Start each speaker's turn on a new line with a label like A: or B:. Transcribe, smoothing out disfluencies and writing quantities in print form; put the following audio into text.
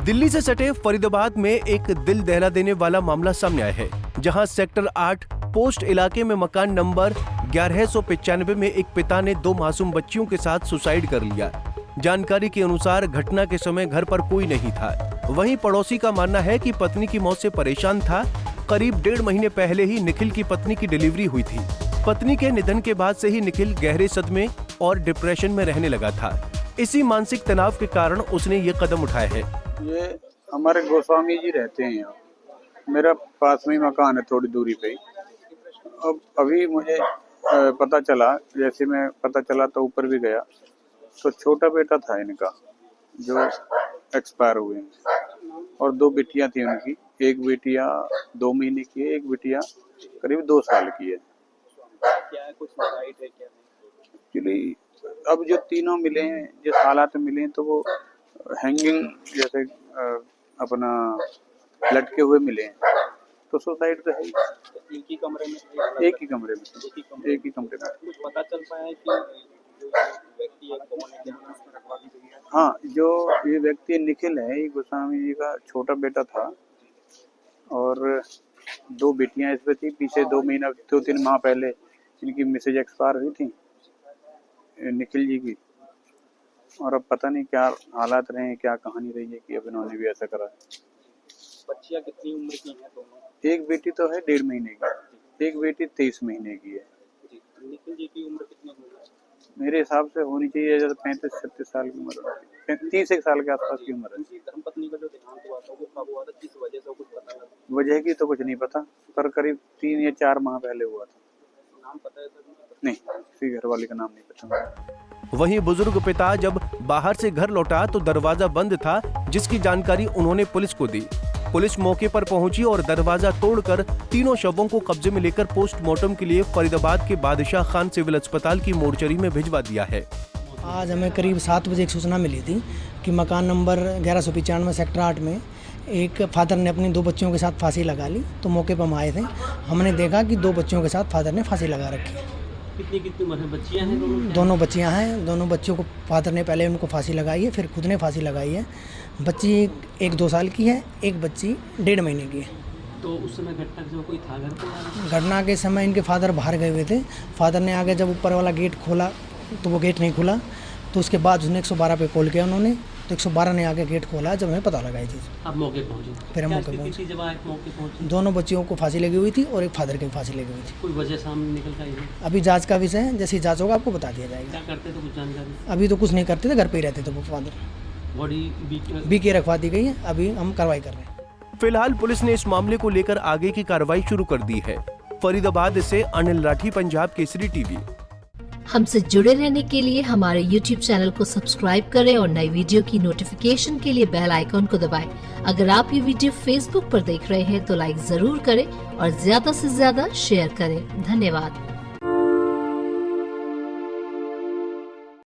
A: दिल्ली से सटे फरीदाबाद में एक दिल दहला देने वाला मामला सामने आया है, जहां सेक्टर 8 पोस्ट इलाके में मकान नंबर 1195 में एक पिता ने 2 मासूम बच्चियों के साथ सुसाइड कर लिया। जानकारी के अनुसार घटना के समय घर पर कोई नहीं था। वहीं पड़ोसी का मानना है कि पत्नी की मौत से परेशान था। करीब 1.5 महीने पहले ही निखिल की पत्नी की डिलीवरी हुई थी। पत्नी के निधन के बाद से ही निखिल गहरे सदमे और डिप्रेशन में रहने लगा था। इसी मानसिक तनाव के कारण उसने ये कदम उठाया है।
B: ये हमारे गोस्वामी जी रहते हैं यहाँ, मेरा पास में ही मकान है, थोड़ी दूरी पे ही। अब अभी मुझे पता चला, जैसे मैं पता चला तो ऊपर भी गया तो छोटा बेटा था इनका जो एक्सपायर हुए हैं और 2 बेटियां थी उनकी। एक बेटिया 2 महीने की है, एक बेटिया करीब 2 साल की है।
C: क्या कुछ राइट है क्या?
B: एक्चुअली अब जो तीनों मिले हैं, जिस हालात में मिले हैं, तो वो हैंगिंग जैसे अपना लटके हुए मिले हैं, तो सुसाइड तो है ही।
C: एक ही कमरे में?
B: एक ही कमरे में।
C: कुछ पता चल पाया है कि जो व्यक्ति है कौन है, क्या रखवा दी गई है?
B: हाँ, जो ये व्यक्ति निखिल है, ये गोस्वामी जी का छोटा बेटा था और 2 बेटियां इसमें थी। पीछे 2-3 माह पहले इनकी मिसेज एक्सपायर हुई थी निखिल जी की, और अब पता नहीं क्या हालात रहे हैं, क्या कहानी रही है कि अब इन्होंने भी ऐसा करा।
C: बच्चियां कितनी उम्र की हैं दोनों?
B: एक बेटी तो है 1.5 महीने की, एक बेटी 23 महीने की है।
C: निखिल जी की उम्र कितनी होगी?
B: मेरे हिसाब से होनी चाहिए जैसे 35-36 साल की उम्र, 30 साल के आसपास की उम्र है।
C: उनकी धर्मपत्नी का जो देहांत हुआ था वो कब हुआ था, किस वजह से, कुछ पता लगा?
B: वजह की तो कुछ नहीं पता, पर करीब 3 या 4 माह पहले हुआ था।
C: नाम पता है सर?
B: नहीं, किसी घर वाले का नाम नहीं पता।
A: वहीं बुजुर्ग पिता जब बाहर से घर लौटा तो दरवाजा बंद था, जिसकी जानकारी उन्होंने पुलिस को दी। पुलिस मौके पर पहुंची और दरवाजा तोड़कर तीनों शवों को कब्जे में लेकर पोस्टमार्टम के लिए फरीदाबाद के बादशाह खान सिविल अस्पताल की मोर्चरी में भिजवा दिया है।
D: आज हमें करीब 7 बजे एक सूचना मिली थी कि मकान नंबर 1195 सेक्टर 8 में एक फादर ने अपनी 2 बच्चियों के साथ फांसी लगा ली। तो मौके पर हम आए थे, हमने देखा कि 2 बच्चियों के साथ फादर ने फांसी लगा रखी है।
C: कितनी उम्र है? बच्चियां हैं?
D: दोनों बच्चियां हैं। दोनों बच्चियों को फादर ने पहले उनको फांसी लगाई है, फिर खुद ने फांसी लगाई है। बच्ची एक 2 साल की है, एक बच्ची 1.5 महीने की है।
C: तो उस समय घटना के समय कोई था घर पर?
D: घटना के समय इनके फादर बाहर गए हुए थे। फादर ने आगे जब ऊपर वाला गेट खोला तो वो गेट नहीं खुला, तो उसके बाद उसने 112 पे कॉल किया उन्होंने, तो 112 ने आगे गेट खोला जब हमें पता लगा ये चीज़।
C: आप मौके पहुंचे?
D: फिर हम मौके पहुंचे।
C: जब आप मौके पहुंचे,
D: दोनों बच्चियों को फांसी लगी हुई थी और एक फादर की फांसी लगी हुई थी।
C: कोई वजह सामने निकल कर आई?
D: अभी जांच का विषय है, जैसी जांच होगा आपको बता दिया जाएगा।
C: क्या करते थे, कुछ जानकारी?
D: अभी तो कुछ नहीं करते थे, घर पे ही रहते थे वो फादर।
C: बॉडी
D: बीके रखवा दी गई है, अभी हम कार्रवाई कर रहे हैं।
A: फिलहाल पुलिस ने इस मामले को लेकर आगे की कार्रवाई शुरू कर दी है। फरीदाबाद से अनिल राठी, पंजाब केसरी टीवी।
E: हमसे जुड़े रहने के लिए हमारे YouTube चैनल को सब्सक्राइब करें और नई वीडियो की नोटिफिकेशन के लिए बेल आइकॉन को दबाएं। अगर आप ये वीडियो Facebook पर देख रहे हैं तो लाइक जरूर करें और ज्यादा से ज्यादा शेयर करें। धन्यवाद।